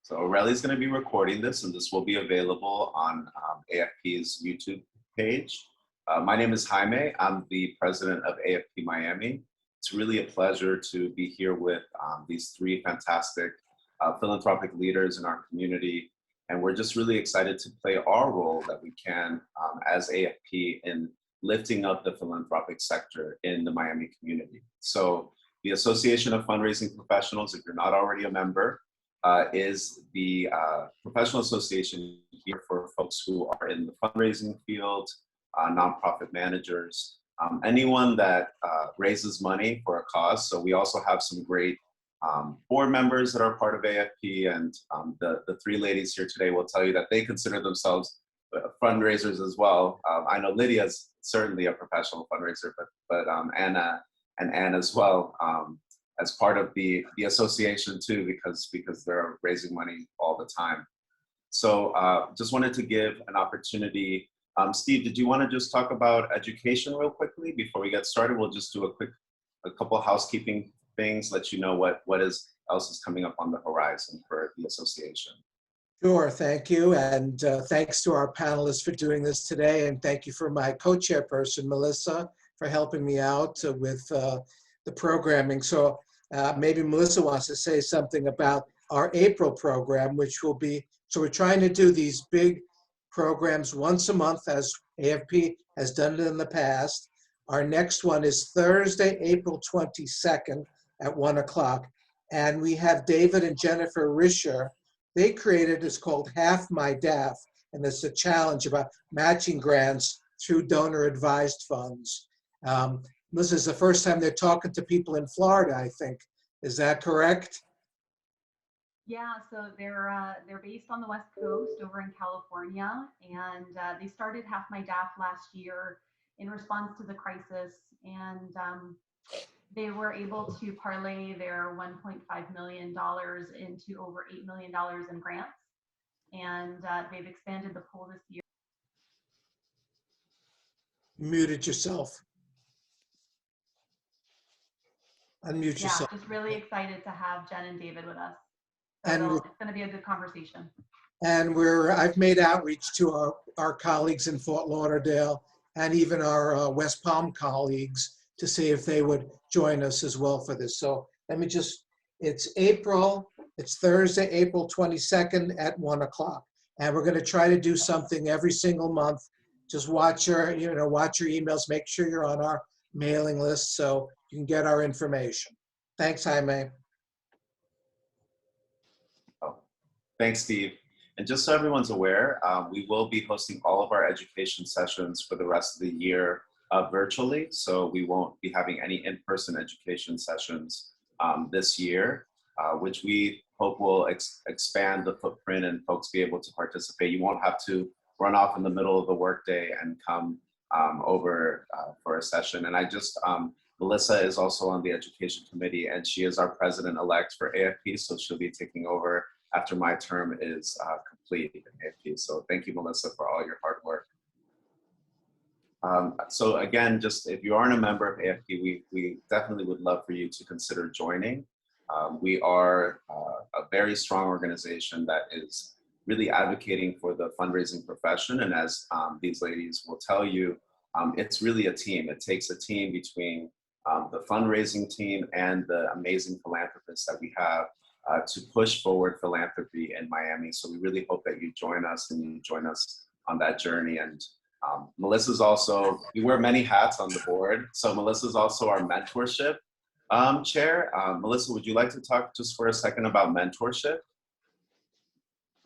So Aurelia's going to be recording this, and this will be available on AFP's YouTube page. My name is Jaime. I'm the president of AFP Miami. It's really a pleasure to be here with these three fantastic philanthropic leaders in our community. And we're just really excited to play our role that we can as AFP in lifting up the philanthropic sector in the Miami community. So the Association of Fundraising Professionals, if you're not already a member, is the professional association here for folks who are in the fundraising field, nonprofit managers, anyone that raises money for a cause. So we also have some great board members that are part of AFP, and the three ladies here today will tell you that they consider themselves fundraisers as well. I know Lydia's certainly a professional fundraiser, but Anna and Anne as well, as part of the association too, because they're raising money all the time. So just wanted to give an opportunity. Steve, did you want to just talk about education real quickly before we get started? We'll just do a couple housekeeping things, let you know what else is coming up on the horizon for the association. Sure, thank you. And thanks to our panelists for doing this today. And thank you for my co-chairperson, Melissa, for helping me out with the programming. So maybe Melissa wants to say something about our April program, which will be, so we're trying to do these big programs once a month, as AFP has done it in the past. Our next one is Thursday, April 22nd at 1 o'clock. And we have David and Jennifer Risher. They created, it's called Half My DAF, and it's a challenge about matching grants through donor-advised funds. This is the first time they're talking to people in Florida, I think. Is that correct? Yeah, so they're based on the West Coast over in California, and they started Half My DAF last year in response to the crisis, and they were able to parlay their $1.5 million into over $8 million in grants, and they've expanded the pool this year. Muted yourself. Unmute yourself. Yeah, just really excited to have Jen and David with us. So And it's going to be a good conversation. And I've made outreach to our colleagues in Fort Lauderdale and even our West Palm colleagues to see if they would join us as well for this. So let me just, it's Thursday, April 22nd at 1 o'clock. And we're gonna try to do something every single month. Just watch your emails, make sure you're on our mailing list so you can get our information. Thanks, Jaime. Thanks, Steve. And just so everyone's aware, we will be hosting all of our education sessions for the rest of the year virtually. So we won't be having any in-person education sessions this year, which we hope will expand the footprint and folks be able to participate. You won't have to run off in the middle of the workday and come over for a session. And Melissa is also on the education committee, and she is our president-elect for AFP, so she'll be taking over after my term is complete in AFP. So thank you, Melissa, for all your hard work. So again, just if you aren't a member of AFP, we definitely would love for you to consider joining. We are a very strong organization that is really advocating for the fundraising profession. And as these ladies will tell you, it's really a team. It takes a team between the fundraising team and the amazing philanthropists that we have to push forward philanthropy in Miami. So we really hope that you join us and you join us on that journey. And Melissa's also, we wear many hats on the board. So Melissa's also our mentorship chair. Melissa, would you like to talk just for a second about mentorship?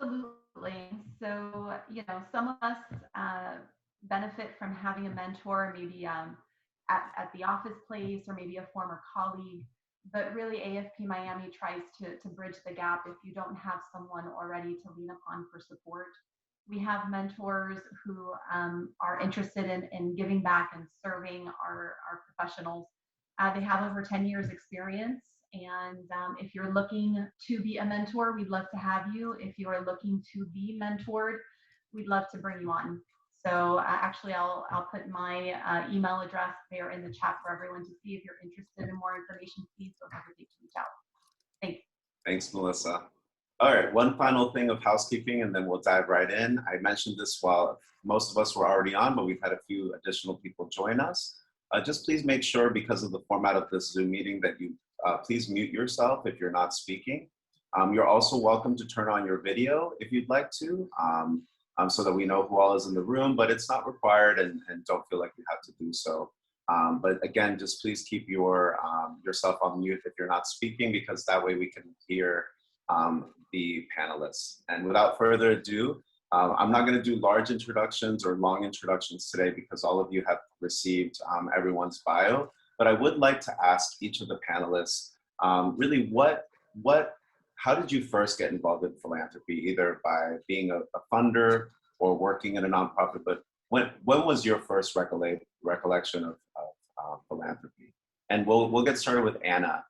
Absolutely. So, some of us benefit from having a mentor, maybe at the office place or maybe a former colleague. But really, AFP Miami tries to bridge the gap if you don't have someone already to lean upon for support. We have mentors who are interested in giving back and serving our professionals. They have over 10 years experience. And if you're looking to be a mentor, we'd love to have you. If you are looking to be mentored, we'd love to bring you on. So actually, I'll put my email address there in the chat for everyone to see. If you're interested in more information, please don't hesitate to reach out. Thanks. Thanks, Melissa. All right, one final thing of housekeeping and then we'll dive right in. I mentioned this while most of us were already on, but we've had a few additional people join us. Just please make sure, because of the format of this Zoom meeting, that you please mute yourself if you're not speaking. You're also welcome to turn on your video if you'd like to, so that we know who all is in the room, but it's not required, and don't feel like you have to do so. But again, just please keep yourself on mute if you're not speaking, because that way we can hear the panelists. And without further ado, I'm not going to do large introductions or long introductions today because all of you have received everyone's bio, but I would like to ask each of the panelists really how did you first get involved in philanthropy, either by being a funder or working in a nonprofit, but when was your first recollection of philanthropy? And we'll get started with Anna.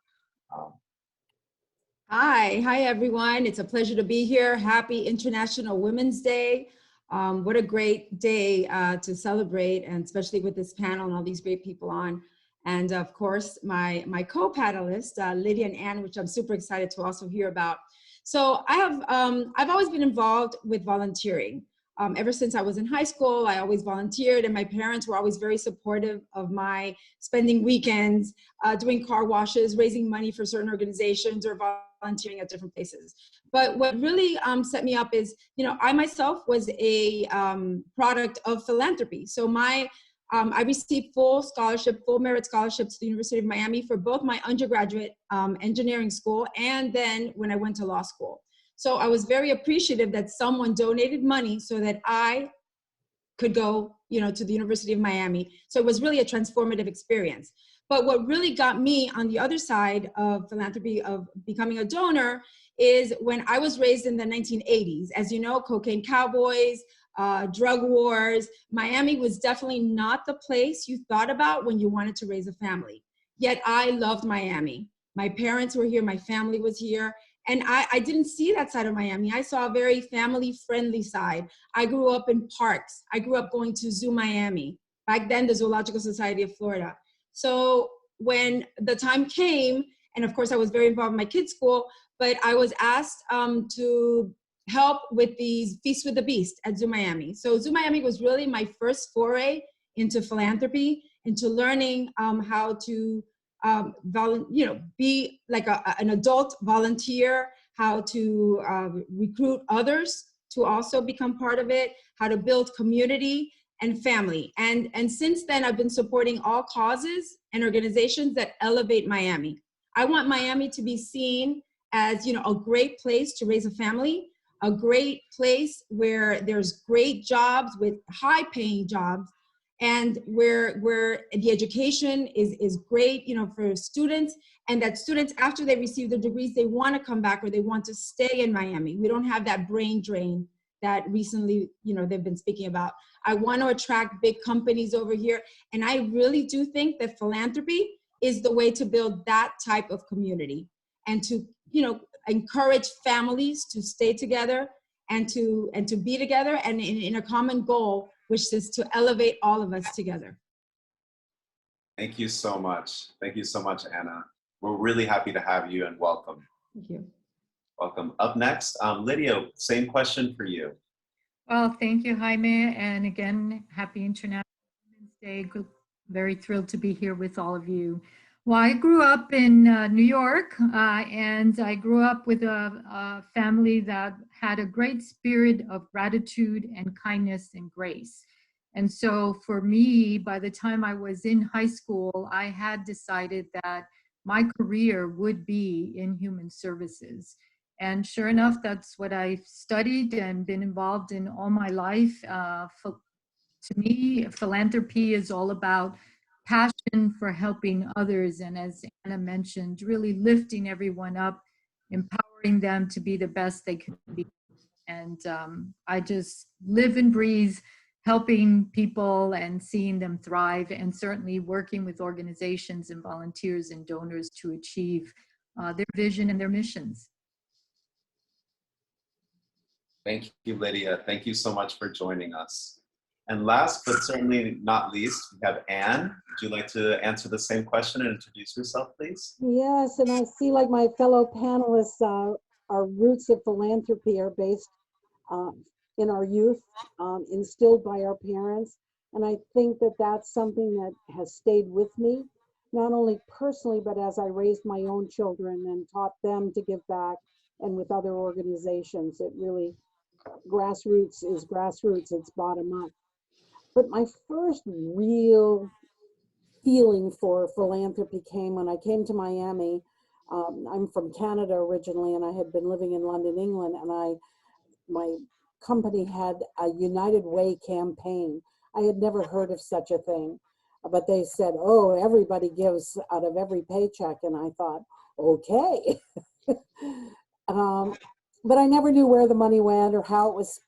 Hi everyone. It's a pleasure to be here. Happy International Women's Day. What a great day to celebrate, and especially with this panel and all these great people on. And of course, my co-panelists, Lydia and Anne, which I'm super excited to also hear about. So I've always been involved with volunteering. Ever since I was in high school, I always volunteered, and my parents were always very supportive of my spending weekends, doing car washes, raising money for certain organizations, or volunteering at different places. But what really set me up is, I myself was a product of philanthropy. So I received full merit scholarships to the University of Miami for both my undergraduate engineering school and then when I went to law school. So I was very appreciative that someone donated money so that I could go, to the University of Miami. So it was really a transformative experience. But what really got me on the other side of philanthropy, of becoming a donor, is when I was raised in the 1980s. As you know, cocaine cowboys, drug wars. Miami was definitely not the place you thought about when you wanted to raise a family. Yet I loved Miami. My parents were here, my family was here. And I didn't see that side of Miami. I saw a very family-friendly side. I grew up in parks. I grew up going to Zoo Miami. Back then, the Zoological Society of Florida. So when the time came, and of course I was very involved in my kids' school, but I was asked to help with these Feast with the Beast at Zoo Miami. So Zoo Miami was really my first foray into philanthropy, into learning how to be like an adult volunteer, how to recruit others to also become part of it, how to build community and family. And since then, I've been supporting all causes and organizations that elevate Miami. I want Miami to be seen as, a great place to raise a family, a great place where there's great jobs with high-paying jobs, and where the education is great, for students, and that students, after they receive their degrees, they want to come back or they want to stay in Miami. We don't have that brain drain that recently, they've been speaking about. I want to attract big companies over here, and I really do think that philanthropy is the way to build that type of community, and to, encourage families to stay together and to be together and in a common goal, which is to elevate all of us together. Thank you so much. Thank you so much, Anna. We're really happy to have you, and welcome. Thank you. Welcome. Up next, Lydia, same question for you. Well, thank you, Jaime. And again, happy International Women's Day. Very thrilled to be here with all of you. Well, I grew up in New York, and I grew up with a family that had a great spirit of gratitude and kindness and grace. And so for me, by the time I was in high school, I had decided that my career would be in human services. And sure enough, that's what I've studied and been involved in all my life. To me, philanthropy is all about passion for helping others. And as Anna mentioned, really lifting everyone up, empowering them to be the best they could be. And I just live and breathe helping people and seeing them thrive, and certainly working with organizations and volunteers and donors to achieve their vision and their missions. Thank you, Lydia. Thank you so much for joining us. And last, but certainly not least, we have Anne. Would you like to answer the same question and introduce yourself, please? Yes, and I see like my fellow panelists are our roots of philanthropy are based in our youth, instilled by our parents. And I think that that's something that has stayed with me, not only personally, but as I raised my own children and taught them to give back, and with other organizations. It really, grassroots is grassroots, it's bottom up. But my first real feeling for philanthropy came when I came to Miami. I'm from Canada originally, and I had been living in London, England, and my company had a United Way campaign. I had never heard of such a thing, but they said, oh, everybody gives out of every paycheck. And I thought, okay. But I never knew where the money went or how it was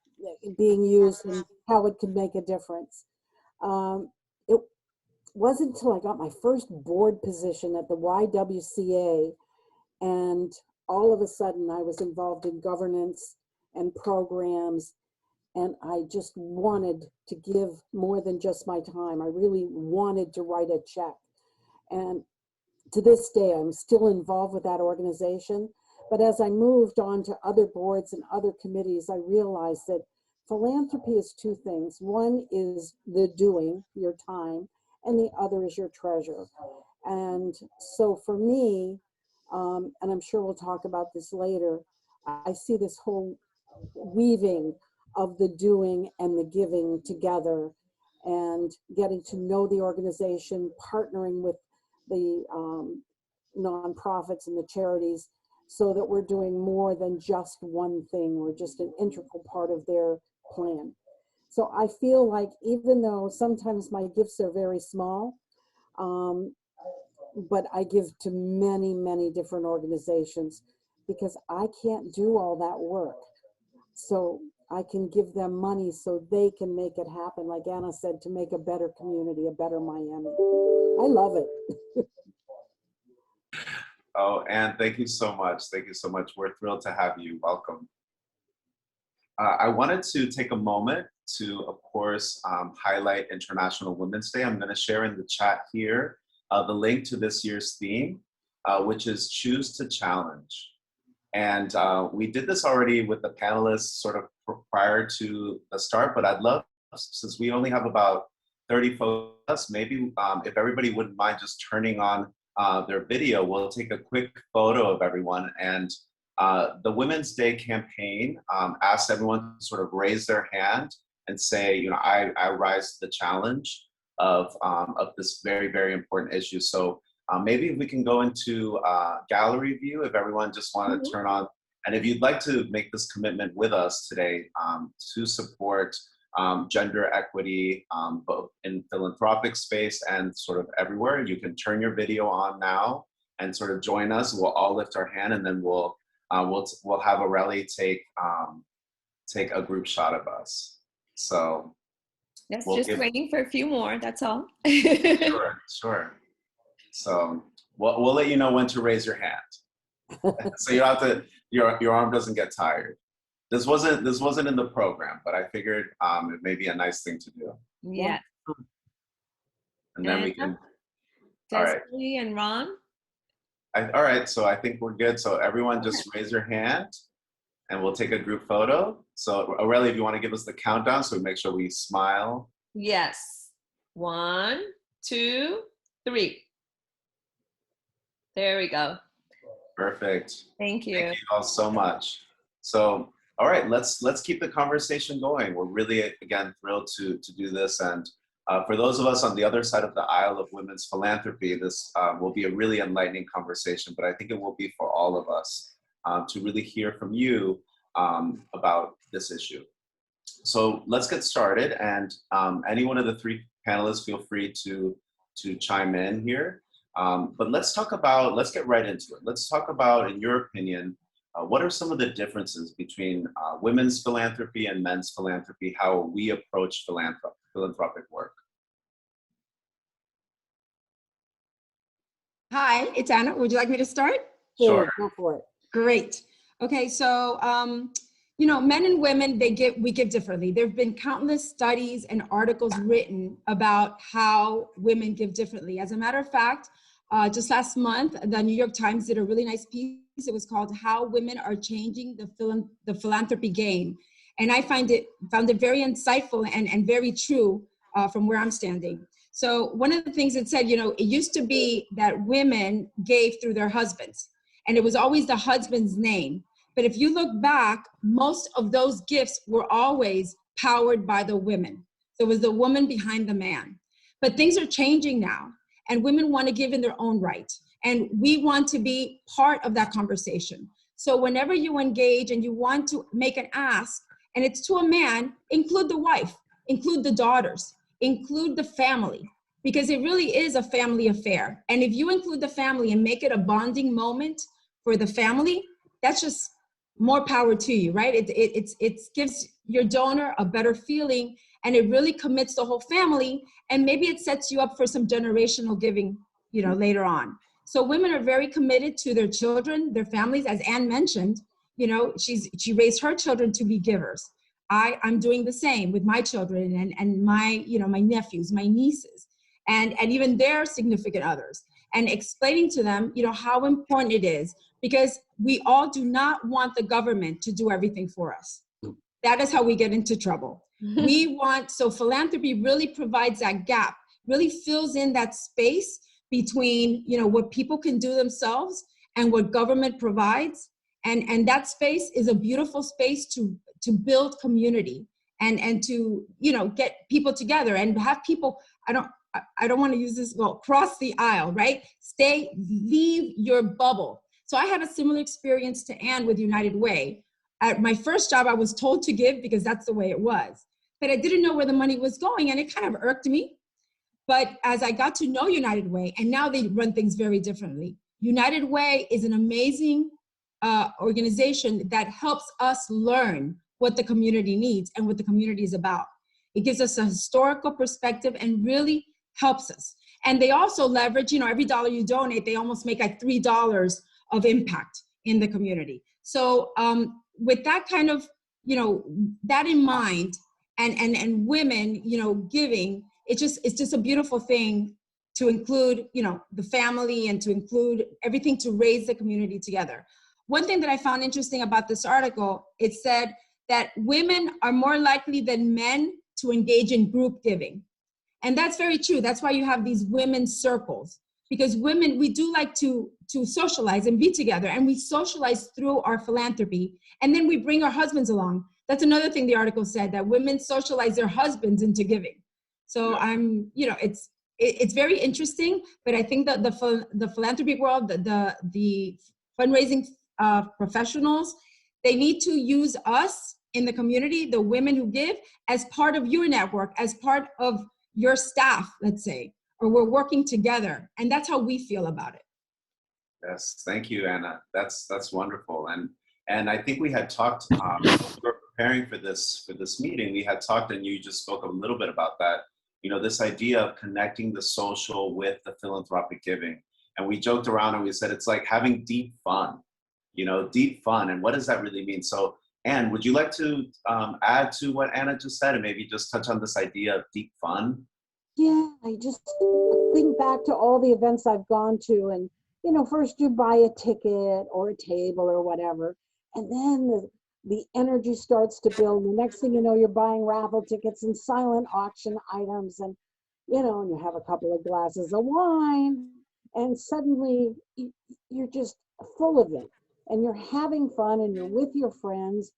being used and how it could make a difference. It wasn't until I got my first board position at the YWCA, and all of a sudden I was involved in governance and programs, and I just wanted to give more than just my time. I really wanted to write a check. And to this day, I'm still involved with that organization. But as I moved on to other boards and other committees, I realized that philanthropy is two things. One is the doing, your time, and the other is your treasure. And so for me, and I'm sure we'll talk about this later, I see this whole weaving of the doing and the giving together, and getting to know the organization, partnering with the nonprofits and the charities, so that we're doing more than just one thing. We're just an integral part of their plan. So I feel like, even though sometimes my gifts are very small, but I give to many, many different organizations, because I can't do all that work. So I can give them money so they can make it happen, like Anna said, to make a better community, a better Miami. I love it. Oh, Anne, thank you so much. Thank you so much. We're thrilled to have you. Welcome. I wanted to take a moment to, of course, highlight International Women's Day. I'm going to share in the chat here the link to this year's theme, which is Choose to Challenge. And we did this already with the panelists sort of prior to the start, but I'd love, since we only have about 30 folks, maybe if everybody wouldn't mind just turning on their video, we'll take a quick photo of everyone. And the Women's Day campaign asked everyone to sort of raise their hand and say, you know, I rise to the challenge of this very, very important issue. So maybe if we can go into gallery view, if everyone just wanted to turn on, and if you'd like to make this commitment with us today to support gender equity, both in philanthropic space and sort of everywhere, you can turn your video on now and sort of join us. We'll all lift our hand, and then we'll have Aurelie take a group shot of us. So that's we'll just waiting for a few more. That's all. Sure. So we'll let you know when to raise your hand, so you don't have to. Your arm doesn't get tired. This wasn't in the program, but I figured it may be a nice thing to do. Yeah. And then we can. All right. Desiree and Ron. All right. So I think we're good. So everyone, just raise your hand, and we'll take a group photo. So Aurelie, if you want to give us the countdown, so we make sure we smile. Yes. 1, 2, 3. There we go. Perfect. Thank you. Thank you all so much. So, all right, let's keep the conversation going. We're really, again, thrilled to do this. And for those of us on the other side of the aisle of women's philanthropy, this will be a really enlightening conversation, but I think it will be for all of us to really hear from you about this issue. So let's get started. And any one of the three panelists, feel free to chime in here. But let's get right into it. Let's talk about, in your opinion, what are some of the differences between women's philanthropy and men's philanthropy, how we approach philanthropic work? Hi, it's Anna. Would you like me to start? Sure. Go for it. Great. Okay, so you know, men and women, we give differently. There have been countless studies and articles written about how women give differently. As a matter of fact, Just last month, the New York Times did a really nice piece. It was called "How Women Are Changing the Philanthropy Game," and I found it very insightful and very true from where I'm standing. So one of the things it said, it used to be that women gave through their husbands, and it was always the husband's name. But if you look back, most of those gifts were always powered by the women. So it was the woman behind the man. But things are changing now, and women want to give in their own right. And we want to be part of that conversation. So whenever you engage and you want to make an ask, and it's to a man, include the wife, include the daughters, include the family, because it really is a family affair. And if you include the family and make it a bonding moment for the family, that's just more power to you, right? It gives your donor a better feeling, and it really commits the whole family, and maybe it sets you up for some generational giving, later on. So women are very committed to their children, their families. As Anne mentioned, she raised her children to be givers. I'm doing the same with my children and my, my nephews, my nieces, and even their significant others, and explaining to them, how important it is, because we all do not want the government to do everything for us. That is how we get into trouble. So philanthropy really provides that gap, really fills in that space between, what people can do themselves and what government provides. And that space is a beautiful space to build community and to, get people together and have people, I don't want to use this, cross the aisle, right? Leave your bubble. So I had a similar experience to Anne with United Way. At my first job, I was told to give because that's the way it was. But I didn't know where the money was going, and it kind of irked me. But as I got to know United Way, and now they run things very differently. United Way is an amazing organization that helps us learn what the community needs and what the community is about. It gives us a historical perspective and really helps us. And they also leverage, every dollar you donate, they almost make like $3 of impact in the community. So with that kind of, that in mind, and women, giving, it's just a beautiful thing to include, the family and to include everything to raise the community together. One thing that I found interesting about this article, it said that women are more likely than men to engage in group giving. And that's very true. That's why you have these women's circles, because women, we do like to socialize and be together, and we socialize through our philanthropy, and then we bring our husbands along. That's another thing the article said, that women socialize their husbands into giving. So it's very interesting, but I think that the philanthropy world, the fundraising professionals, they need to use us in the community, the women who give, as part of your network, as part of your staff, let's say, or we're working together. And that's how we feel about it. Yes, thank you, Anna. That's wonderful. And I think we had talked, we were preparing for this meeting, we had talked, and you just spoke a little bit about that, this idea of connecting the social with the philanthropic giving. And we joked around and we said, it's like having deep fun, deep fun. And what does that really mean? So Anne, would you like to add to what Anna just said and maybe just touch on this idea of deep fun? Yeah, I just think back to all the events I've gone to, and first you buy a ticket or a table or whatever, and then the energy starts to build. The next thing you know, you're buying raffle tickets and silent auction items, and and you have a couple of glasses of wine, and suddenly you're just full of it, and you're having fun, and you're with your friends,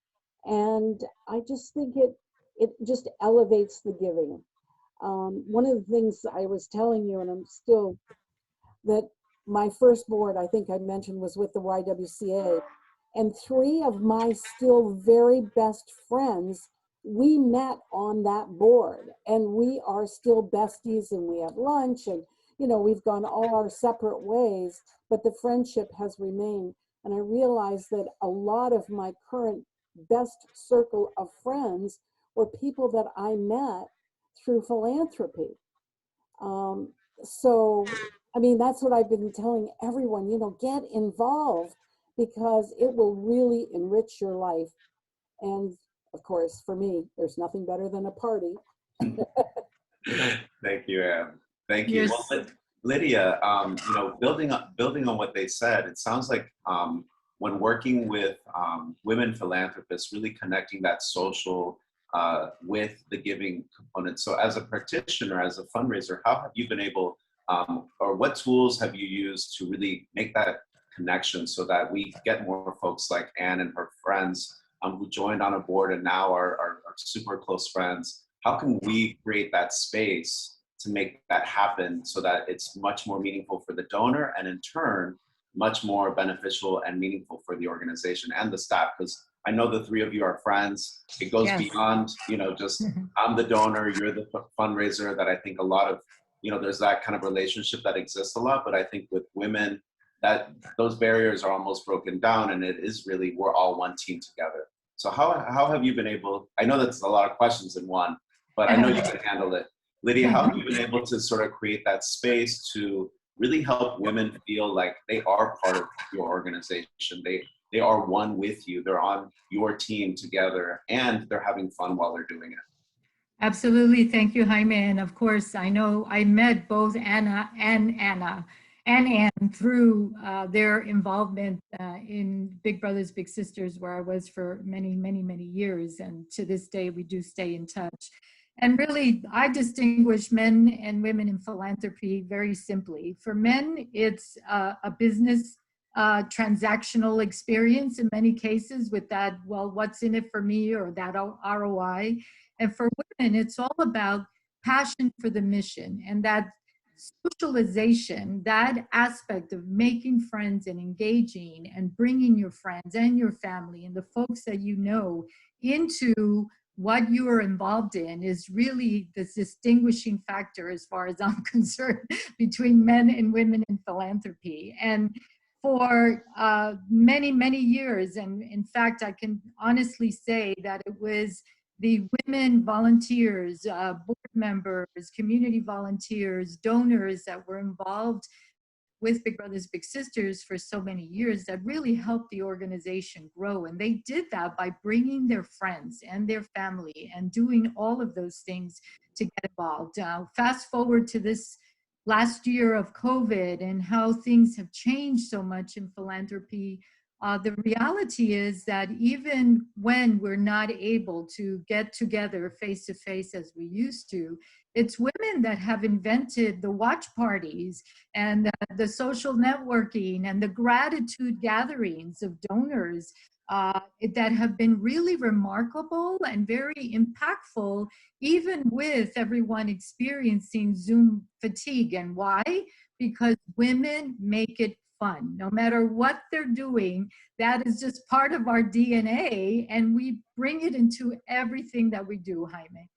and I just think it just elevates the giving. One of the things I was telling you, and I'm still, that my first board, I think I mentioned, was with the YWCA, and 3 of my still very best friends, we met on that board, and we are still besties, and we have lunch, and we've gone all our separate ways, but the friendship has remained. And I realized that a lot of my current best circle of friends were people that I met through philanthropy. So, I mean, that's what I've been telling everyone, get involved, because it will really enrich your life. And of course, for me, there's nothing better than a party. Thank you, Anne. Thank you. Yes. Well, Lydia, building on what they said, it sounds like when working with women philanthropists, really connecting that social with the giving component. So as a practitioner, as a fundraiser, how have you been able, or what tools have you used to really make that connection so that we get more folks like Anne and her friends who joined on a board and now are super close friends? How can we create that space to make that happen so that it's much more meaningful for the donor and in turn, much more beneficial and meaningful for the organization and the staff? Because I know the three of you are friends. It goes Yes. beyond, just I'm the donor, you're the fundraiser, that I think a lot of, there's that kind of relationship that exists a lot. But I think with women, that those barriers are almost broken down, and it is really, we're all one team together. So how have you been able, I know that's a lot of questions in one, but I know you can handle it. Lydia, how have you been able to sort of create that space to really help women feel like they are part of your organization? They are one with you. They're on your team together, and they're having fun while they're doing it. Absolutely. Thank you, Jaime. And of course, I know I met both Anna and Anne through their involvement in Big Brothers Big Sisters, where I was for many, many, many years. And to this day, we do stay in touch. And really, I distinguish men and women in philanthropy very simply. For men, it's a business transactional experience in many cases with that, well, what's in it for me, or that ROI. And for women, it's all about passion for the mission and that socialization, that aspect of making friends and engaging and bringing your friends and your family and the folks that you know into what you are involved in is really the distinguishing factor, as far as I'm concerned, between men and women in philanthropy. And for many, many years, and in fact, I can honestly say that it was the women volunteers, board members, community volunteers, donors that were involved with Big Brothers Big Sisters for so many years that really helped the organization grow. And they did that by bringing their friends and their family and doing all of those things to get involved. Fast forward to this last year of COVID and how things have changed so much in philanthropy. The reality is that even when we're not able to get together face to face as we used to, it's women that have invented the watch parties and the social networking and the gratitude gatherings of donors that have been really remarkable and very impactful, even with everyone experiencing Zoom fatigue. And why? Because women make it fun. No matter what they're doing, that is just part of our DNA, and we bring it into everything that we do, Jaime.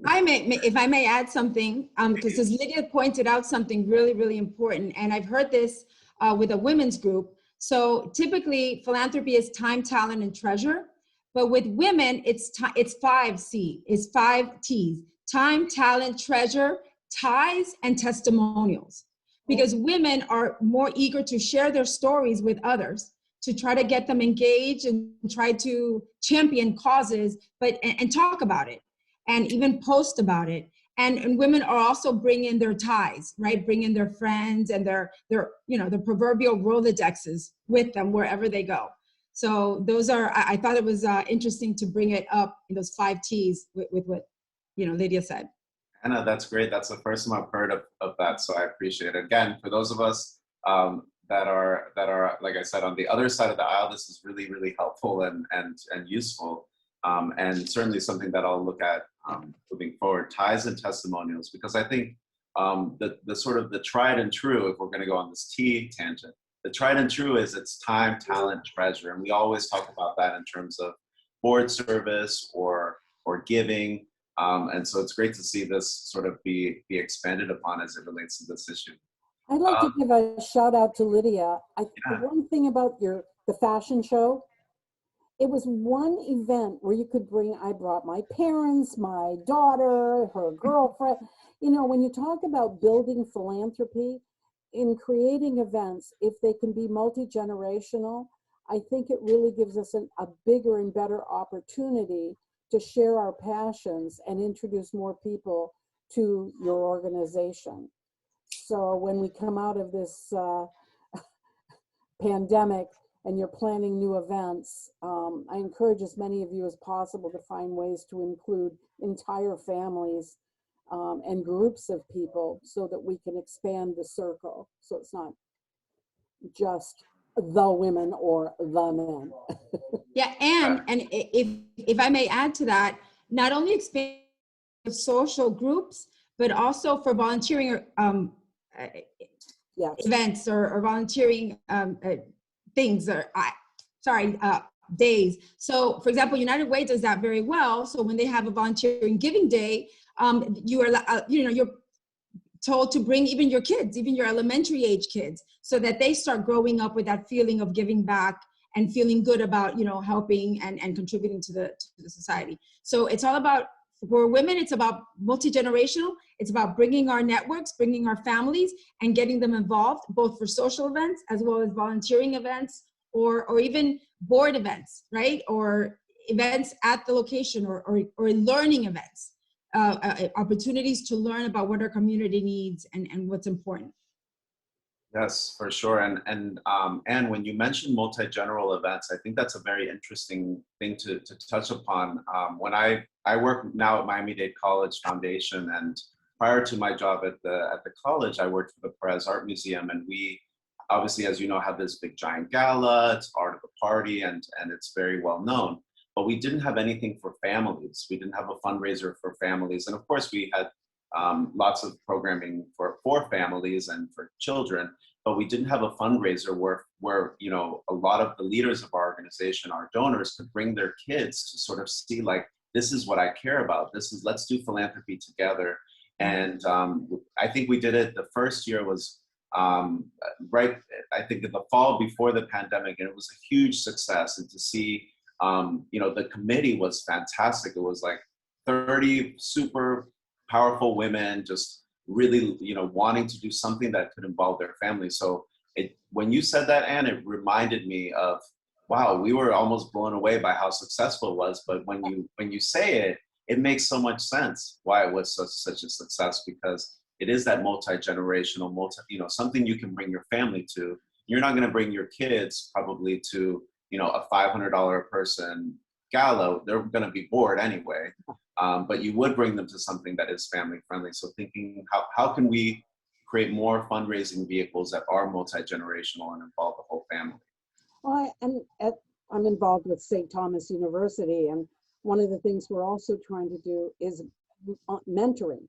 If I may add something, because as Lydia pointed out something really, really important, and I've heard this with a women's group. So typically philanthropy is time, talent, and treasure. But with women, it's 5C, it's 5 T's: time, talent, treasure, ties, and testimonials. Because women are more eager to share their stories with others, to try to get them engaged and try to champion causes, and talk about it, and even post about it. And women are also bringing their ties, right? Bringing their friends and their the proverbial Rolodexes with them wherever they go. So those are, I thought it was interesting to bring it up in those 5 T's with what Lydia said. Anna, that's great. That's the first time I've heard of that, so I appreciate it. Again, for those of us that are, like I said, on the other side of the aisle, this is really, really helpful and useful, and certainly something that I'll look at moving forward. Ties and testimonials, because I think the sort of the tried and true, if we're going to go on this T tangent, the tried and true is it's time, talent, treasure, and we always talk about that in terms of board service or giving. And so it's great to see this sort of be expanded upon as it relates to this issue. I'd like to give a shout out to Lydia. The one thing about the fashion show, it was one event where you could I brought my parents, my daughter, her girlfriend. When you talk about building philanthropy, in creating events, if they can be multi-generational, I think it really gives us a bigger and better opportunity to share our passions and introduce more people to your organization. So when we come out of this pandemic and you're planning new events, I encourage as many of you as possible to find ways to include entire families and groups of people so that we can expand the circle. So it's not just the women or the men. Yeah, and if I may add to that, not only expand social groups, but also for volunteering Yes. events or volunteering things or days. So for example, United Way does that very well. So when they have a volunteering giving day, you are you're told to bring even your kids, even your elementary age kids, so that they start growing up with that feeling of giving back and feeling good about helping and contributing to the society. So it's all about, for women, it's about multi-generational. It's about bringing our networks, bringing our families, and getting them involved, both for social events as well as volunteering events, or even board events, right? Or events at the location, or learning events, opportunities to learn about what our community needs and what's important. Yes, for sure. And when you mention multi-general events, I think that's a very interesting thing to touch upon. When I work now at Miami-Dade College Foundation, and prior to my job at the college, I worked for the Perez Art Museum, and we obviously, as you know, have this big giant gala. It's art of the party, and it's very well known. But we didn't have anything for families. We didn't have a fundraiser for families, and of course, we had lots of programming for families and for children, but we didn't have a fundraiser where a lot of the leaders of our organization, our donors, could bring their kids to sort of see, like, this is what I care about. Let's do philanthropy together. And I think we did it. The first year was right, I think in the fall before the pandemic, and it was a huge success. And to see, the committee was fantastic. It was like 30 super powerful women just really, wanting to do something that could involve their family. So when you said that, Anne, it reminded me of, wow, we were almost blown away by how successful it was. But when you say it, it makes so much sense why it was such a success, because it is that multi-generational, something you can bring your family to. You're not going to bring your kids probably to, a $500 a person gala. They're going to be bored anyway. But you would bring them to something that is family friendly. So thinking, how can we create more fundraising vehicles that are multi-generational and involve the whole family? Well, I'm involved with St. Thomas University, and one of the things we're also trying to do is mentoring,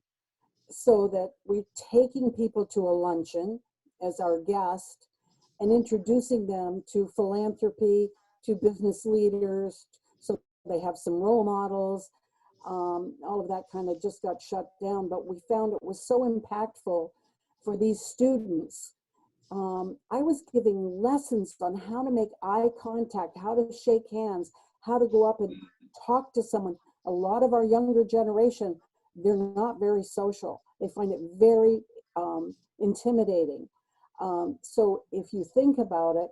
so that we're taking people to a luncheon as our guest and introducing them to philanthropy, to business leaders, so they have some role models. All of that kind of just got shut down, but we found it was so impactful for these students. I was giving lessons on how to make eye contact, how to shake hands, how to go up and talk to someone. A lot of our younger generation, they're not very social. They find it very intimidating. So if you think about it,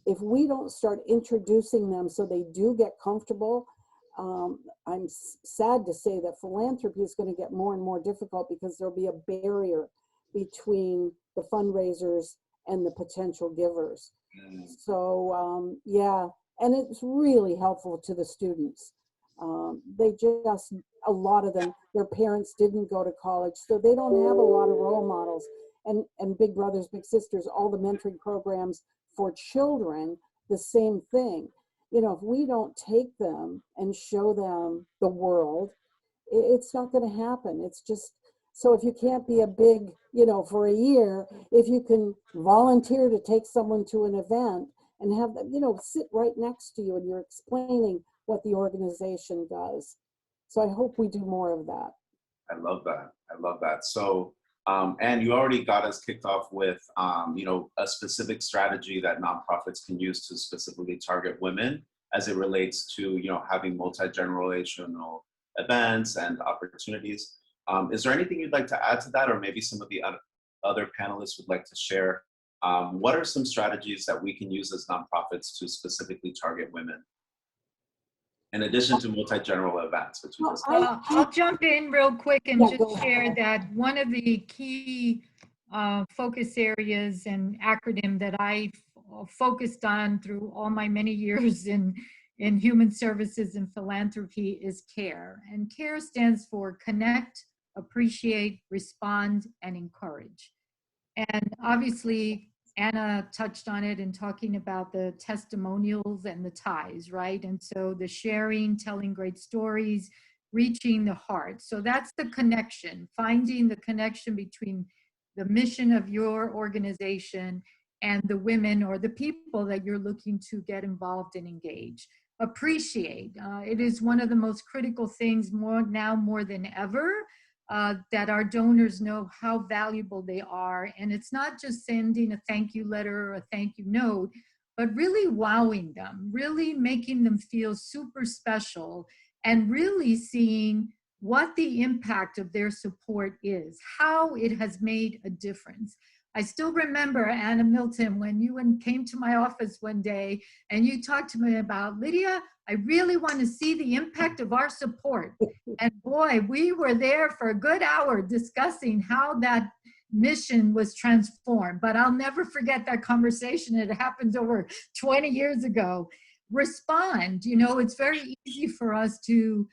if we don't start introducing them so they do get comfortable, I'm sad to say that philanthropy is going to get more and more difficult, because there'll be a barrier between the fundraisers and the potential givers. So yeah, and it's really helpful to the students. They just, a lot of them, their parents didn't go to college, so they don't have a lot of role models. And Big Brothers, Big Sisters, all the mentoring programs for children, the same thing. If we don't take them and show them the world, it's not going to happen. It's just, so if you can't be a big, for a year, if you can volunteer to take someone to an event and have them, sit right next to you and you're explaining what the organization does. So I hope we do more of that. I love that. I love that. So, and you already got us kicked off with, a specific strategy that nonprofits can use to specifically target women as it relates to, having multi-generational events and opportunities. Is there anything you'd like to add to that, or maybe some of the other panelists would like to share? What are some strategies that we can use as nonprofits to specifically target women? in addition to multi-general events, which we Well, just I'll jump in real quick and Yeah, just go share ahead. that one of the key focus areas and acronym that I focused on through all my many years in human services and philanthropy is CARE. And CARE stands for connect, appreciate, respond, and encourage. And obviously, Anna touched on it in talking about the testimonials and the ties, right? And so the sharing, telling great stories, reaching the heart. So that's the connection, finding the connection between the mission of your organization and the women or the people that you're looking to get involved and engage. Appreciate. It is one of the most critical things more than ever. That our donors know how valuable they are. And it's not just sending a thank you letter or a thank you note, but really wowing them, really making them feel super special and really seeing what the impact of their support is, how it has made a difference. I still remember, Anna Milton, when you came to my office one day and you talked to me about, Lydia, I really want to see the impact of our support. And boy, we were there for a good hour discussing how that mission was transformed. But I'll never forget that conversation. It happened over 20 years ago. Respond. You know, it's very easy for us to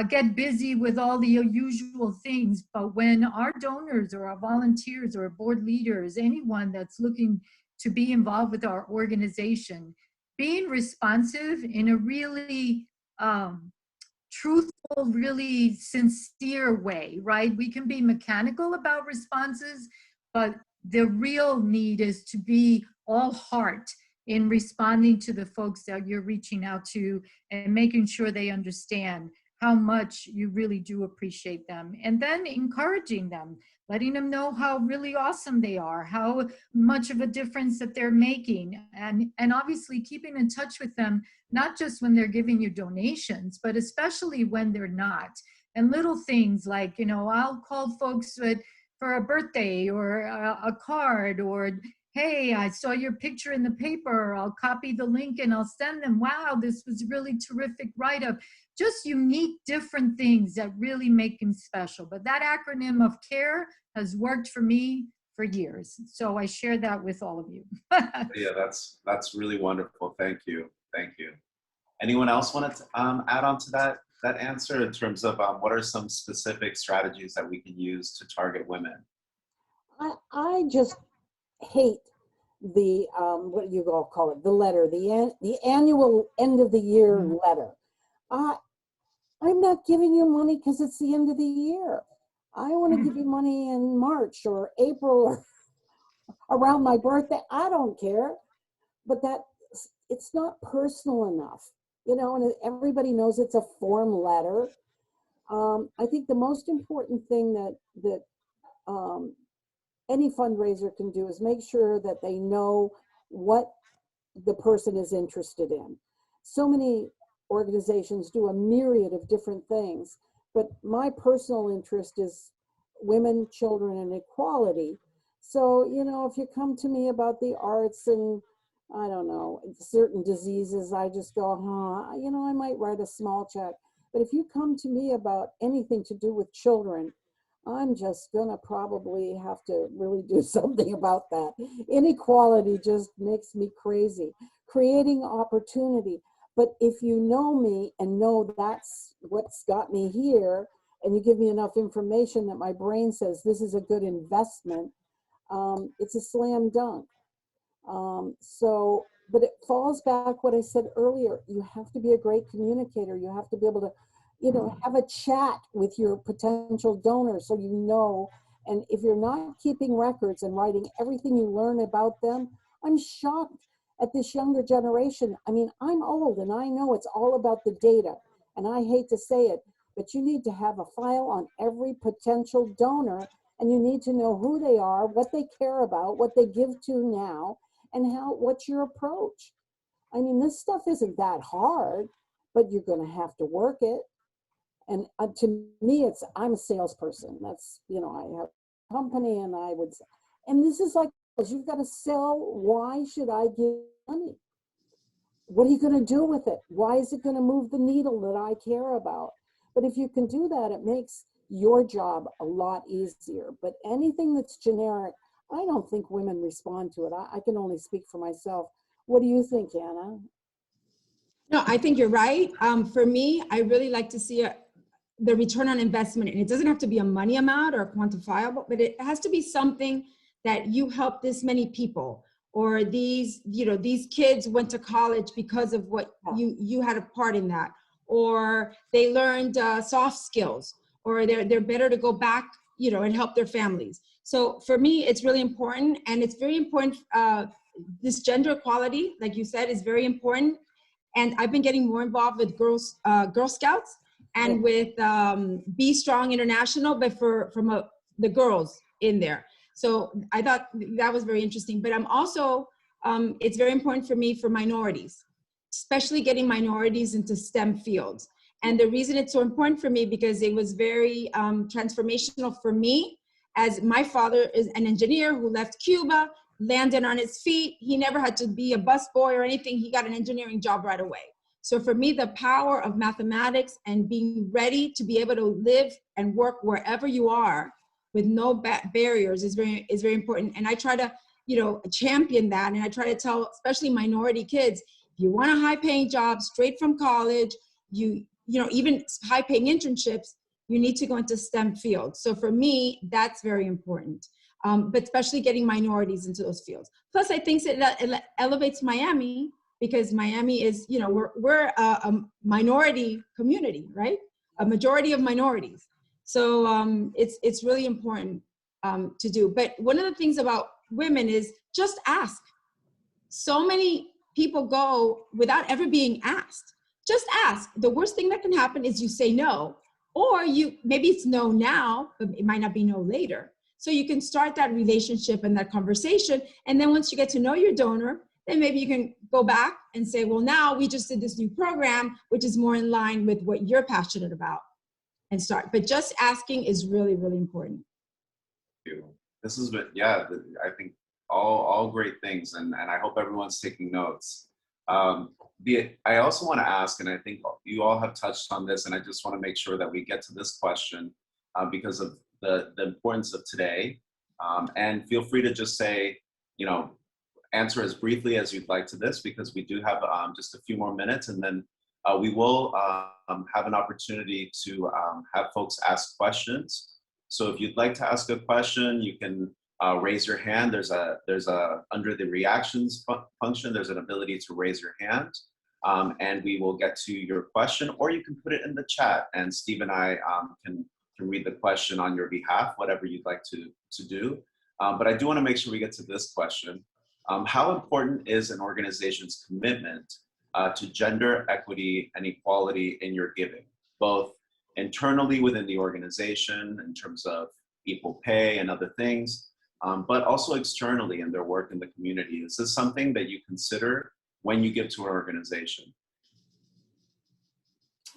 get busy with all the usual things. But when our donors or our volunteers or board leaders, anyone that's looking to be involved with our organization, being responsive in a really truthful, really sincere way, right? We can be mechanical about responses, but the real need is to be all heart in responding to the folks that you're reaching out to and making sure they understand how much you really do appreciate them. And then encouraging them, letting them know how really awesome they are, how much of a difference that they're making. And obviously keeping in touch with them, not just when they're giving you donations, but especially when they're not. And little things like, you know, I'll call folks for a birthday or a card, or hey, I saw your picture in the paper. I'll copy the link and I'll send them. Wow, this was really terrific write-up. Just unique, different things that really make them special. But that acronym of CARE has worked for me for years. So I share that with all of you. Yeah, that's really wonderful. Thank you. Thank you. Anyone else want to add on to that answer in terms of what are some specific strategies that we can use to target women? I just hate the what do you all call it, the letter, the annual end of the year letter. I'm not giving you money because it's the end of the year. I want to give you money in March or April or around my birthday. I don't care, but it's not personal enough, you know. And everybody knows it's a form letter. I think the most important thing that any fundraiser can do is make sure that they know what the person is interested in. So many organizations do a myriad of different things, but my personal interest is women, children, and equality. So, you know, if you come to me about the arts and I don't know, certain diseases, I just go, you know, I might write a small check. But if you come to me about anything to do with children, I'm just gonna probably have to really do something about that. Inequality just makes me crazy. Creating opportunity. But if you know me and know that's what's got me here, and you give me enough information that my brain says this is a good investment, it's a slam dunk. But it falls back what I said earlier. You have to be a great communicator. You have to be able to, you know, have a chat with your potential donors so you know. And if you're not keeping records and writing everything you learn about them, I'm shocked at this younger generation. I mean, I'm old and I know it's all about the data. And I hate to say it, but you need to have a file on every potential donor, and you need to know who they are, what they care about, what they give to now, and what's your approach. I mean, this stuff isn't that hard, but you're going to have to work it. And to me, I'm a salesperson. That's, you know, I have a company and and this is like, you've got to sell. Why should I give money? what are you going to do with it? Why is it going to move the needle that I care about? But if you can do that, it makes your job a lot easier. But anything that's generic, I don't think women respond to it. I can only speak for myself. What do you think, Anna? No, I think you're right. For me, I really like to see the return on investment. And it doesn't have to be a money amount or quantifiable, but it has to be something that you help this many people, or these, you know, these kids went to college because of what you had a part in that, or they learned soft skills, or they're better to go back, you know, and help their families. So for me, it's really important, and it's very important. This gender equality, like you said, is very important. And I've been getting more involved with Girl Scouts and with Be Strong International, but from the girls in there. So I thought that was very interesting. But I'm also, it's very important for me for minorities, especially getting minorities into STEM fields. And the reason it's so important for me, because it was very transformational for me, as my father is an engineer who left Cuba, landed on his feet. He never had to be a busboy or anything. He got an engineering job right away. So for me, the power of mathematics and being ready to be able to live and work wherever you are with no barriers is very important. And I try to, you know, champion that. And I try to tell, especially minority kids, if you want a high-paying job straight from college, you know, even high-paying internships, you need to go into STEM fields. So for me, that's very important. But especially getting minorities into those fields. Plus, I think it elevates Miami, because Miami is, you know, we're a minority community, right? A majority of minorities. So it's really important to do. But one of the things about women is just ask. So many people go without ever being asked. Just ask. The worst thing that can happen is you say no, or maybe it's no now, but it might not be no later. So you can start that relationship and that conversation. And then once you get to know your donor, then maybe you can go back and say, well, now we just did this new program, which is more in line with what you're passionate about, and start. But just asking is really, really important. This has been, yeah, I think all great things. And I hope everyone's taking notes. I also want to ask, and I think you all have touched on this, and I just want to make sure that we get to this question because of the importance of today. And feel free to just say, you know, answer as briefly as you'd like to this, because we do have just a few more minutes, and then we will have an opportunity to have folks ask questions. So if you'd like to ask a question, you can raise your hand. There's a under the reactions function, there's an ability to raise your hand, and we will get to your question, or you can put it in the chat, and Steve and I can read the question on your behalf, whatever you'd like to do. But I do want to make sure we get to this question. How important is an organization's commitment to gender equity and equality in your giving, both internally within the organization in terms of equal pay and other things, but also externally in their work in the community? Is this something that you consider when you give to an organization?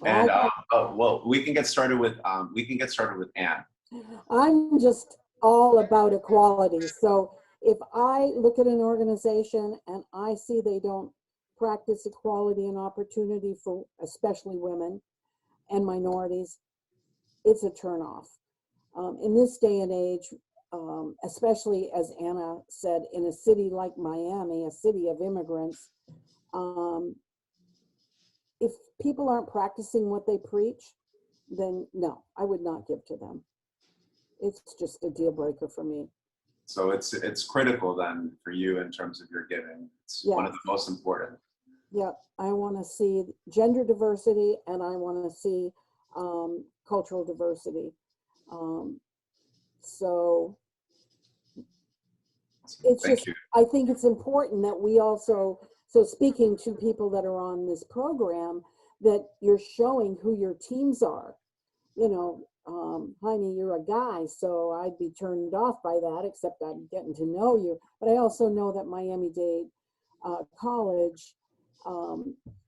And well, we can get started with Anne. I'm just all about equality. So if I look at an organization and I see they don't practice equality and opportunity for especially women and minorities, it's a turnoff. In this day and age, especially as Anna said, in a city like Miami, a city of immigrants, if people aren't practicing what they preach, then no, I would not give to them. It's just a deal breaker for me. So it's critical then for you in terms of your giving. It's one of the most important. Yeah, I want to see gender diversity, and I want to see cultural diversity. So it's just, I think it's important that we also, so speaking to people that are on this program, that you're showing who your teams are. You know, Jaime, you're a guy, so I'd be turned off by that, except I'm getting to know you. But I also know that Miami-Dade College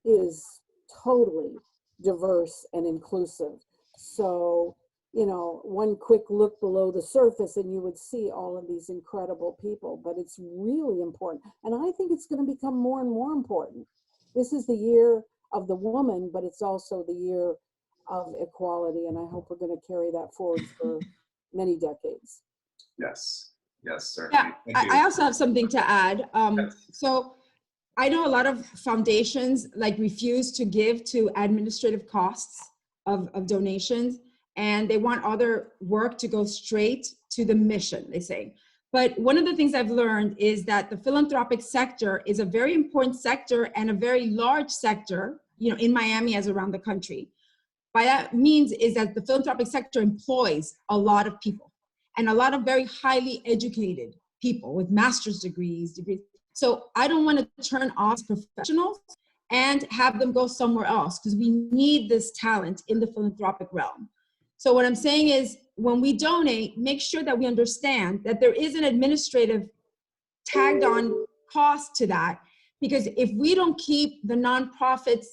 is totally diverse and inclusive. So, you know, one quick look below the surface and you would see all of these incredible people, but it's really important. And I think it's going to become more and more important. this is the year of the woman, but it's also the year of equality. And I hope we're going to carry that forward for many decades. Yes, yes, Yeah, certainly. Thank you. I also have something to add. Yes. So I know a lot of foundations like refuse to give to administrative costs of donations, and they want all their work to go straight to the mission, they say. But one of the things I've learned is that the philanthropic sector is a very important sector and a very large sector, you know, in Miami as around the country. By that means is that the philanthropic sector employs a lot of people and a lot of very highly educated people with master's degrees. So I don't want to turn off professionals and have them go somewhere else, because we need this talent in the philanthropic realm. So what I'm saying is, when we donate, make sure that we understand that there is an administrative tagged on cost to that, because if we don't keep the nonprofits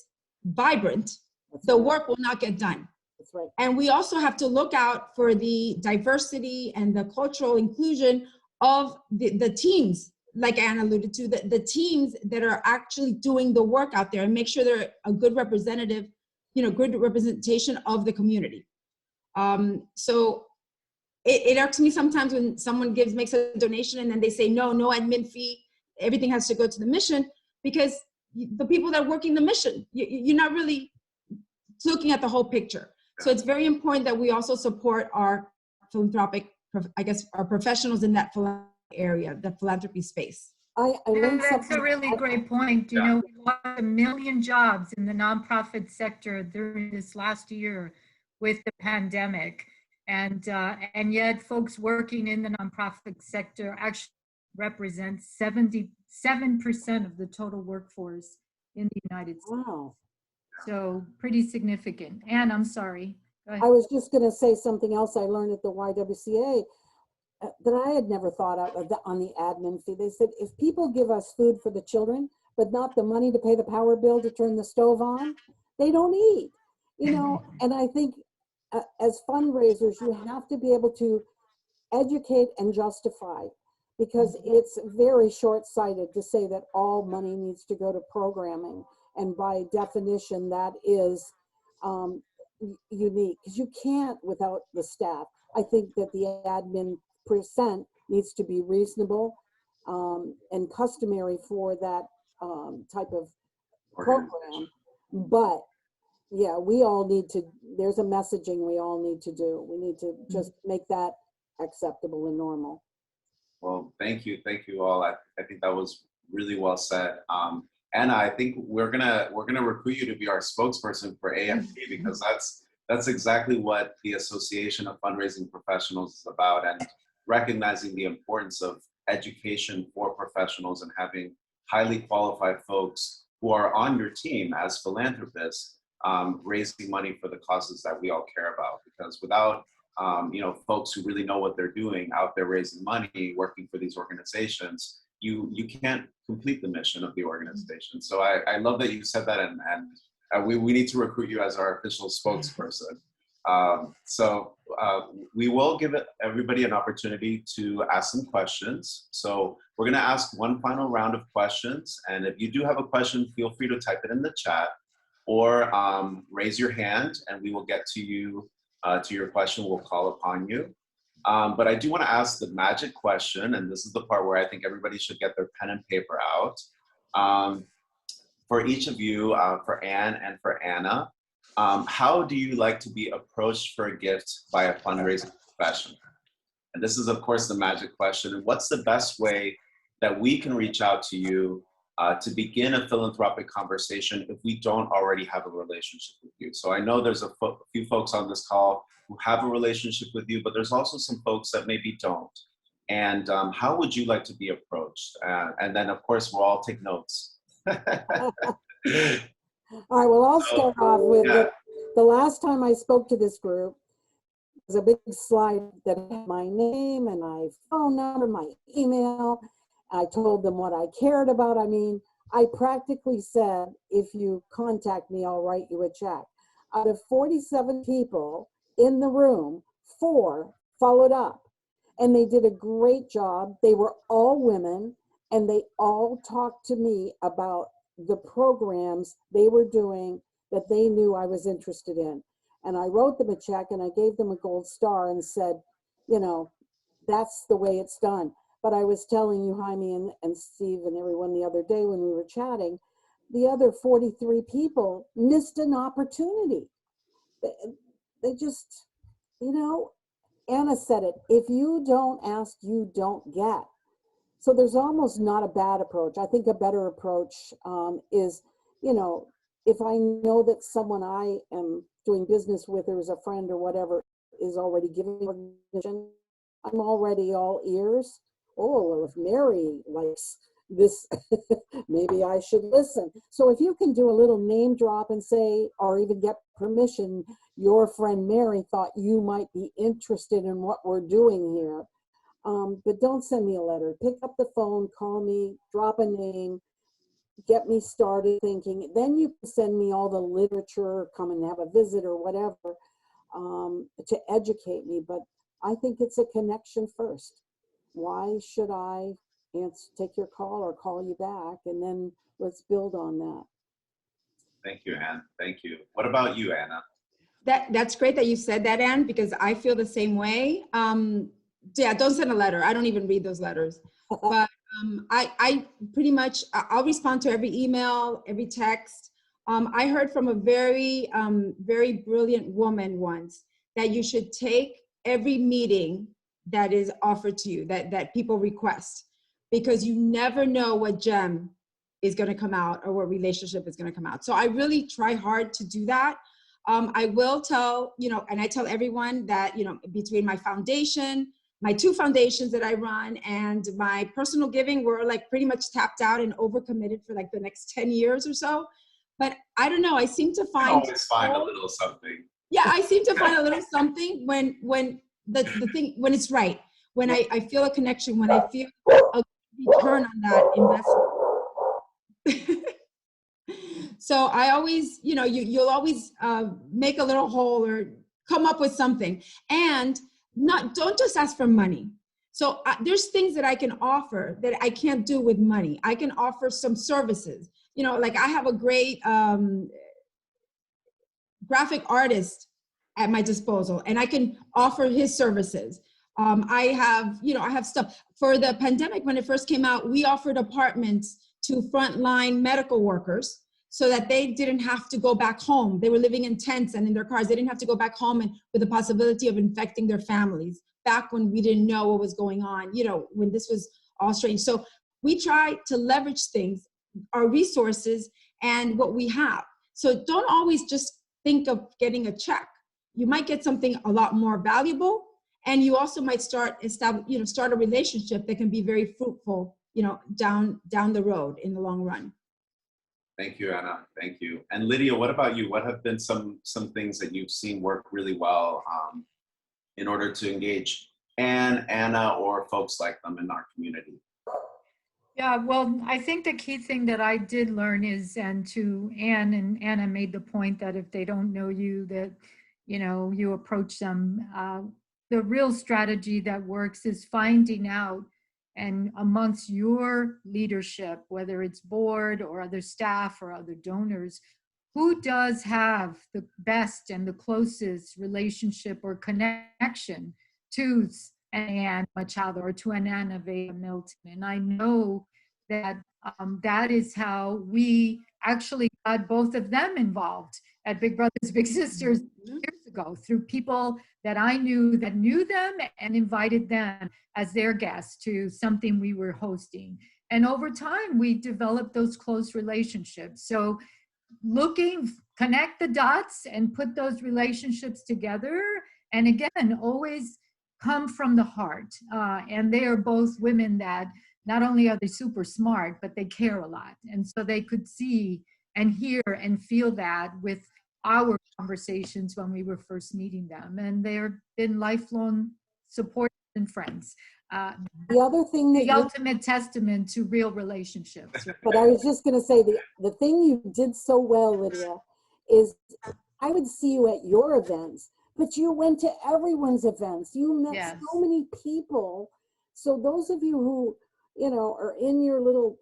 vibrant, the work will not get done. That's right. And we also have to look out for the diversity and the cultural inclusion of the teams, like Anne alluded to, the teams that are actually doing the work out there, and make sure they're a good representative, you know, good representation of the community. So it irks me sometimes when someone makes a donation and then they say, no admin fee, everything has to go to the mission, because the people that are working the mission, you're not really looking at the whole picture. So it's very important that we also support our philanthropic, I guess, our professionals in that area, the philanthropy space. I learned That's something. a really great point. You know, we lost 1 million jobs in the nonprofit sector during this last year with the pandemic. And yet folks working in the nonprofit sector actually represent 77% of the total workforce in the United States. Wow. So pretty significant. Anne, I'm sorry. Go ahead. I was just going to say something else I learned at the YWCA that I had never thought of on the admin fee. They said, if people give us food for the children, but not the money to pay the power bill to turn the stove on, they don't eat, you know. And I think as fundraisers, you have to be able to educate and justify, because it's very short-sighted to say that all money needs to go to programming. And by definition, that is unique, because you can't without the staff. I think that the admin percent needs to be reasonable and customary for that type of program. But yeah, we all need to, there's a messaging we all need to do. We need to just make that acceptable and normal. Well, thank you all. I think that was really well said. Anna, I think we're gonna recruit you to be our spokesperson for AFP, because that's exactly what the Association of Fundraising Professionals is about, and recognizing the importance of education for professionals and having highly qualified folks who are on your team as philanthropists, raising money for the causes that we all care about. Because without you know, folks who really know what they're doing out there raising money, working for these organizations, you can't complete the mission of the organization. So I love that you said that, and we need to recruit you as our official spokesperson. We will give everybody an opportunity to ask some questions. So we're gonna ask one final round of questions, and if you do have a question, feel free to type it in the chat, or raise your hand and we will get to you, to your question. We'll call upon you. But I do want to ask the magic question, and this is the part where I think everybody should get their pen and paper out. For each of you, for Anne and for Anna, how do you like to be approached for a gift by a fundraising professional? And this is, of course, the magic question. And what's the best way that we can reach out to you to begin a philanthropic conversation if we don't already have a relationship with you? So I know there's a few folks on this call who have a relationship with you, but there's also some folks that maybe don't. And how would you like to be approached? And then, of course, we'll all take notes. All right, well, I'll start off with the last time I spoke to this group, there's a big slide that had my name and my phone number, my email. I told them what I cared about. I mean, I practically said, if you contact me, I'll write you a check. Out of 47 people in the room, 4 followed up, and they did a great job. They were all women, and they all talked to me about the programs they were doing that they knew I was interested in. And I wrote them a check and I gave them a gold star and said, you know, that's the way it's done. But I was telling you, Jaime and Steve and everyone the other day when we were chatting, the other 43 people missed an opportunity. They just, you know, Anna said it, if you don't ask, you don't get. So there's almost not a bad approach. I think a better approach is, you know, if I know that someone I am doing business with or is a friend or whatever is already giving recognition, I'm already all ears. Oh, well, if Mary likes this, maybe I should listen. So if you can do a little name drop and say, or even get permission, your friend Mary thought you might be interested in what we're doing here. But don't send me a letter. Pick up the phone, call me, drop a name, get me started thinking. Then you can send me all the literature, come and have a visit or whatever, to educate me. But I think it's a connection first. Why should I take your call or call you back? And then let's build on that. Thank you, Anne. Thank you. What about you, Anna? That's great that you said that, Anne, because I feel the same way. Yeah, don't send a letter. I don't even read those letters. But I pretty much, I'll respond to every email, every text. I heard from a very, very brilliant woman once that you should take every meeting that is offered to you, that people request, because you never know what gem is going to come out or what relationship is going to come out. So I really try hard to do that. I will tell, you know, and I tell everyone that, you know, between my foundation, my 2 foundations that I run, and my personal giving, we're like pretty much tapped out and overcommitted for like the next 10 years or so. But I don't know, I seem to find— always find a little something. Yeah, I seem to find a little something when the thing, when it's right, when I feel a connection, when I feel a return on that investment. So I always, you know, you'll always make a little hole or come up with something, and don't just ask for money. So there's things that I can offer that I can't do with money. I can offer some services, you know, like I have a great graphic artist at my disposal, and I can offer his services. I have stuff for the pandemic. When it first came out, we offered apartments to frontline medical workers so that they didn't have to go back home. They were living in tents and in their cars. They didn't have to go back home and with the possibility of infecting their families back when we didn't know what was going on, you know, when this was all strange. So we try to leverage things, our resources, and what we have. So don't always just think of getting a check. You might get something a lot more valuable, and you also might start a relationship that can be very fruitful, you know, down the road in the long run. Thank you, Anna. Thank you. And Lydia, what about you? What have been some things that you've seen work really well in order to engage Anna, or folks like them in our community? Yeah, well, I think the key thing that I did learn is, and to Anne, and Anna made the point that if they don't know you, that, you know, you approach them. The real strategy that works is finding out, and amongst your leadership, whether it's board or other staff or other donors, who does have the best and the closest relationship or connection to an Anne Machado or to an Anna Vega Milton. And I know that that is how we actually got both of them involved at Big Brothers Big Sisters years ago, through people that I knew that knew them and invited them as their guests to something we were hosting. And over time, we developed those close relationships. So connect the dots and put those relationships together. And again, always come from the heart. And they are both women that not only are they super smart, but they care a lot. And so they could see and hear and feel that with our conversations when we were first meeting them. And they've been lifelong supporters and friends. The other thing that the ultimate testament to real relationships. But I was just going to say, the thing you did so well, Lydia, is I would see you at your events, but you went to everyone's events. You met so many people. So those of you who, you know, are in your little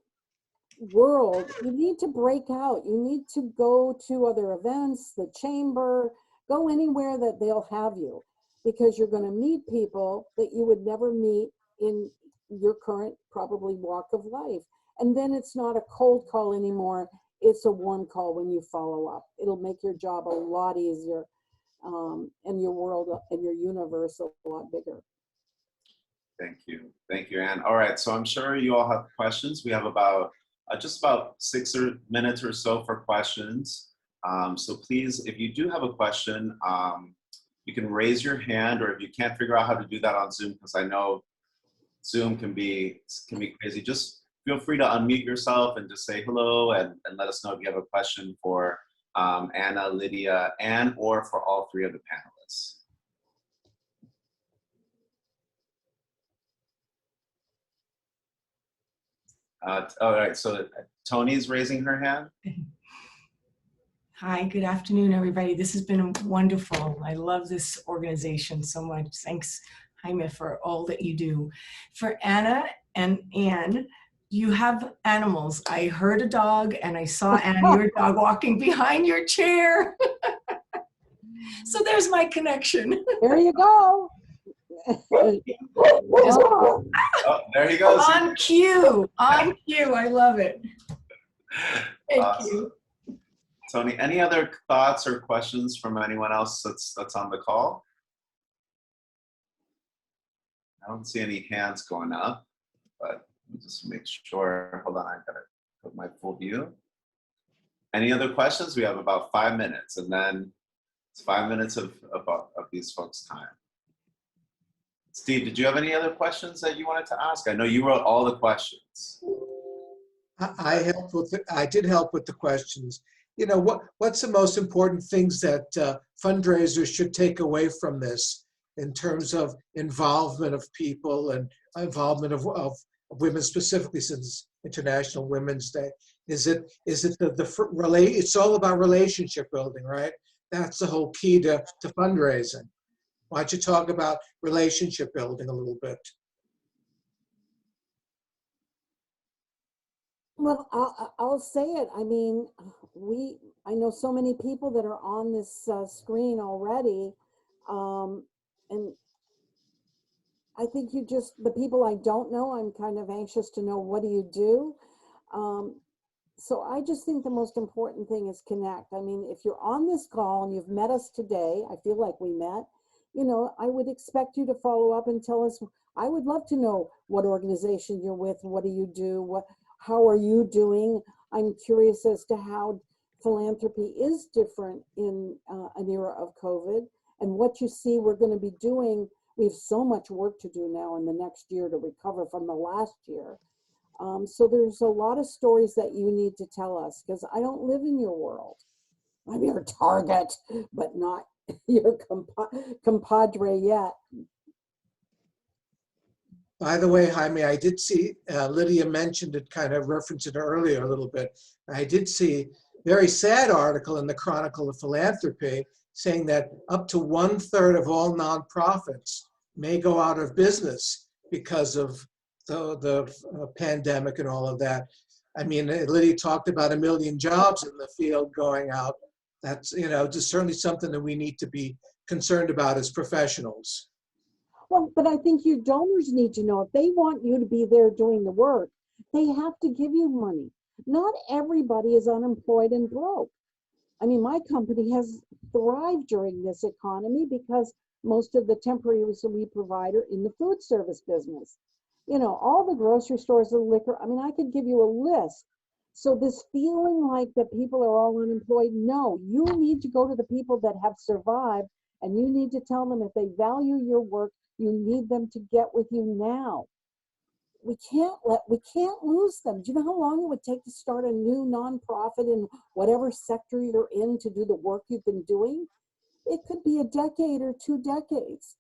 world, you need to break out. You need to go to other events, the chamber, go anywhere that they'll have you, because you're going to meet people that you would never meet in your current probably walk of life. And then it's not a cold call anymore. It's a warm call when you follow up. It'll make your job a lot easier, and your world and your universe a lot bigger. Thank you. Thank you, Anne. All right, so I'm sure you all have questions. We have about just about 6 minutes or so for questions. So please, if you do have a question, you can raise your hand, or if you can't figure out how to do that on Zoom, because I know Zoom can be crazy, just feel free to unmute yourself and just say hello and let us know if you have a question for Anna, Lydia, and or for all three of the panelists. All right, so Tony's raising her hand. Hi, good afternoon, everybody. This has been wonderful. I love this organization so much. Thanks, Jaime, for all that you do. For Anna and Anne, you have animals. I heard a dog and I saw Anne, your dog, walking behind your chair. So there's my connection. There you go. Oh, there he goes. On cue, on cue. I love it. Thank you. Tony, any other thoughts or questions from anyone else that's on the call? I don't see any hands going up, but let me just make sure. Hold on, I gotta put my full view. Any other questions? We have about 5 minutes, and then it's 5 minutes of these folks' time. Steve, did you have any other questions that you wanted to ask? I know you wrote all the questions. I did help with the questions. You know, what's the most important things that fundraisers should take away from this in terms of involvement of people and involvement of women, specifically since International Women's Day? Is it it's all about relationship building, right? That's the whole key to fundraising. Why don't you talk about relationship building a little bit? Well, I'll say it. I mean, I know so many people that are on this screen already. And I think the people I don't know, I'm kind of anxious to know, what do you do? So I just think the most important thing is connect. I mean, if you're on this call and you've met us today, I feel like we met, you know, I would expect you to follow up and tell us. I would love to know what organization you're with, what do you do, how are you doing? I'm curious as to how philanthropy is different in an era of COVID, and what you see we're going to be doing. We have so much work to do now in the next year to recover from the last year. So there's a lot of stories that you need to tell us, because I don't live in your world. I'm your target, but not your compadre yet. By the way, Jaime, I did see Lydia mentioned it, kind of referenced it earlier a little bit. I did see a very sad article in the Chronicle of Philanthropy saying that up to 1/3 of all nonprofits may go out of business because of the pandemic and all of that. I mean, Lydia talked about 1 million jobs in the field going out. That's, you know, just certainly something that we need to be concerned about as professionals. Well, but I think your donors need to know, if they want you to be there doing the work, they have to give you money. Not everybody is unemployed and broke. I mean, my company has thrived during this economy because most of the temporaries that we provide are in the food service business. You know, all the grocery stores, the liquor, I mean, I could give you a list. So this feeling like that people are all unemployed, no, you need to go to the people that have survived, and you need to tell them, if they value your work, you need them to get with you now. We can't lose them. Do you know how long it would take to start a new nonprofit in whatever sector you're in to do the work you've been doing? It could be a decade or 2 decades.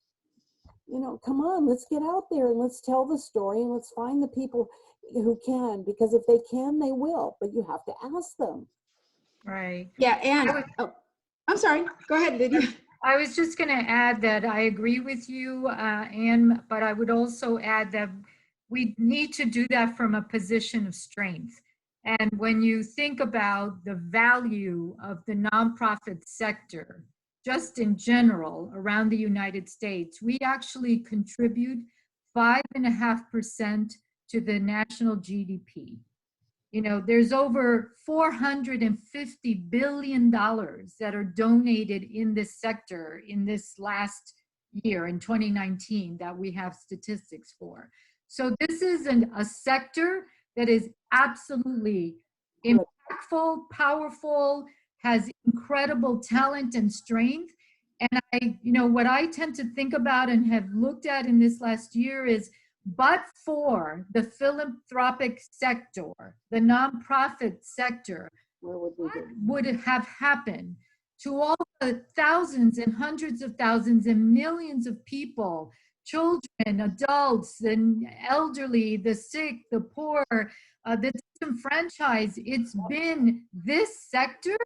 You know, come on, let's get out there and let's tell the story, and let's find the people who can, because if they can, they will, but you have to ask them. Right. Yeah, and I'm sorry. Go ahead, Lydia. I was just going to add that I agree with you, Anne, but I would also add that we need to do that from a position of strength. And when you think about the value of the nonprofit sector, just in general around the United States, we actually contribute 5.5% to the national GDP. You know, there's over $450 billion that are donated in this sector in this last year, in 2019, that we have statistics for. So this is a sector that is absolutely impactful, powerful, has incredible talent and strength. And what I tend to think about and have looked at in this last year is, but for the philanthropic sector, the nonprofit sector, Where would we what be? would have happened to all the thousands and hundreds of thousands and millions of people, children, adults, and elderly, the sick, the poor, the disenfranchised? It's been this sector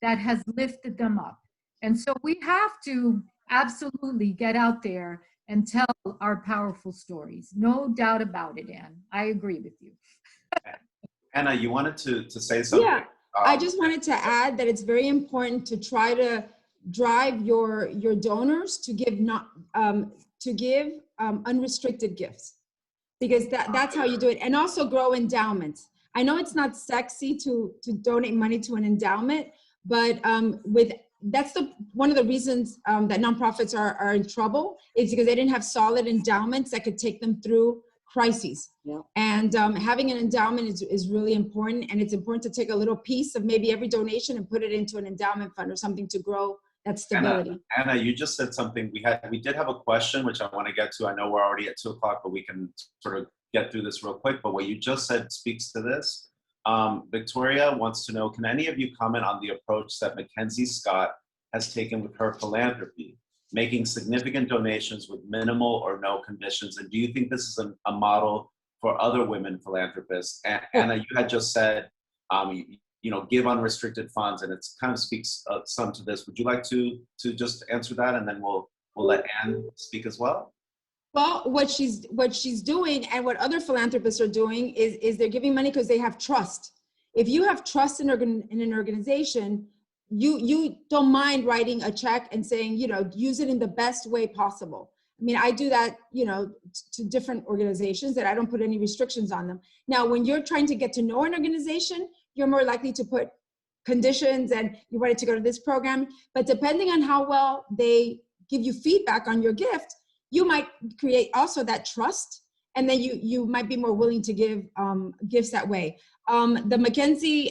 that has lifted them up. And so we have to absolutely get out there and tell our powerful stories. No doubt about it, Anne. I agree with you. Anna, you wanted to say something? Yeah, I just wanted to add that it's very important to try to drive your donors to give unrestricted gifts, because that's how you do it, and also grow endowments. I know it's not sexy to donate money to an endowment, but that's one of the reasons that nonprofits are in trouble, is because they didn't have solid endowments that could take them through crises. Yeah. And having an endowment is really important, and it's important to take a little piece of maybe every donation and put it into an endowment fund or something to grow that stability. Anna, you just said something. We did have a question, which I want to get to. I know we're already at 2 o'clock, but we can sort of get through this real quick. But what you just said speaks to this. Victoria wants to know, can any of you comment on the approach that Mackenzie Scott has taken with her philanthropy, making significant donations with minimal or no conditions? And do you think this is a model for other women philanthropists? And Anna, you had just said, give unrestricted funds, and it kind of speaks some to this. Would you like to just answer that, and then we'll let Anne speak as well? Well, what she's doing, and what other philanthropists are doing, is they're giving money because they have trust. If you have trust in an organization, you don't mind writing a check and saying, use it in the best way possible. I mean, I do that, to different organizations, that I don't put any restrictions on them. Now, when you're trying to get to know an organization, you're more likely to put conditions, and you want it to go to this program. But depending on how well they give you feedback on your gift, you might create also that trust, and then you might be more willing to give gifts that way. The Mackenzie,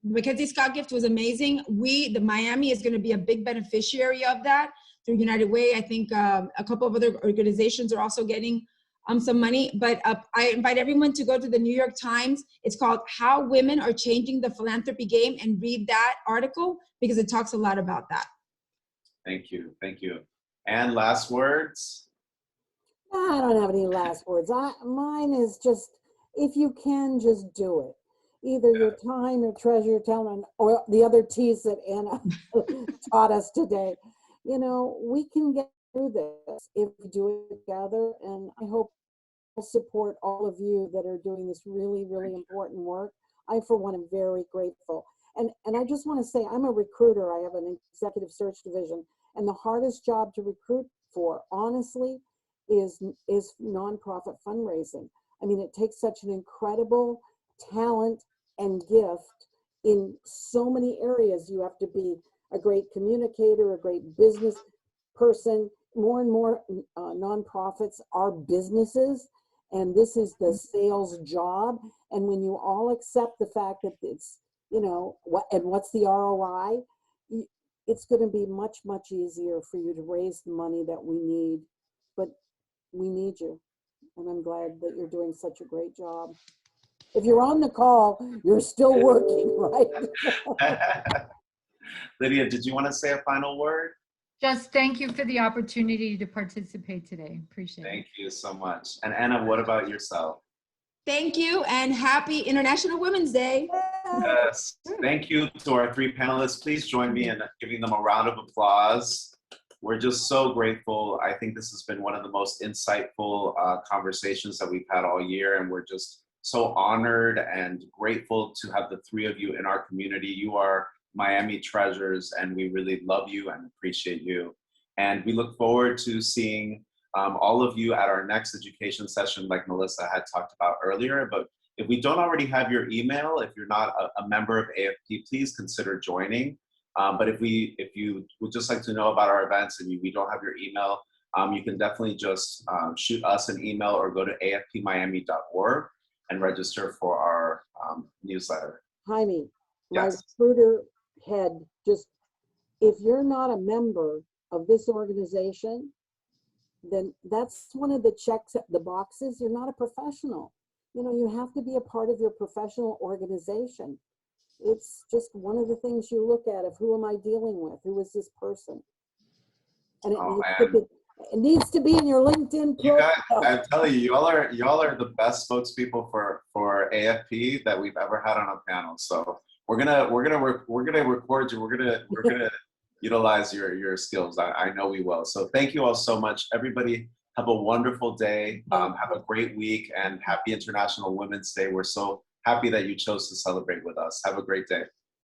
Mackenzie Scott gift was amazing. The Miami is going to be a big beneficiary of that through United Way. I think a couple of other organizations are also getting some money. But I invite everyone to go to the New York Times. It's called "How Women Are Changing the Philanthropy Game," and read that article, because it talks a lot about that. Thank you. And last words? I don't have any last words. Mine is just, if you can, just do it. Either your time, your treasure, your talent, or the other T's that Anna taught us today. We can get through this if we do it together. And I hope we'll support all of you that are doing this really, really important work. I, for one, am very grateful. And I just want to say, I'm a recruiter. I have an executive search division. And the hardest job to recruit for, honestly, is nonprofit fundraising. I mean, it takes such an incredible talent and gift in so many areas. You have to be a great communicator, a great business person. More and more nonprofits are businesses, and this is the sales job. And when you all accept the fact that it's, what's the ROI, it's going to be much, much easier for you to raise the money that we need. But we need you, and I'm glad that you're doing such a great job. If you're on the call, you're still working, right? Lydia, did you want to say a final word? Just thank you for the opportunity to participate today. Appreciate it. Thank you so much. And Anna, what about yourself? Thank you, and happy International Women's Day. Yes. Thank you to our 3 panelists. Please join me in giving them a round of applause. We're just so grateful. I think this has been one of the most insightful conversations that we've had all year, and we're just so honored and grateful to have the three of you in our community. You are Miami treasures, and we really love you and appreciate you. And we look forward to seeing all of you at our next education session, like Melissa had talked about earlier. But if we don't already have your email, if you're not a member of AFP, please consider joining. But if you would just like to know about our events and we don't have your email, you can definitely just shoot us an email or go to afpmiami.org and register for our newsletter. Jaime, my Yes. recruiter head just, if you're not a member of this organization, then that's one of the checks, the boxes. You're not a professional. You know, you have to be a part of your professional organization. It's just one of the things you look at of who am I dealing with? Who is this person? And it needs to be in your LinkedIn You guys, profile. I'm telling you, y'all are the best spokespeople for AFP that we've ever had on a panel. So we're gonna record you. We're gonna utilize your skills. I know we will. So thank you all so much, everybody. Have a wonderful day. Have a great week, and happy International Women's Day. We're so happy that you chose to celebrate with us. Have a great day.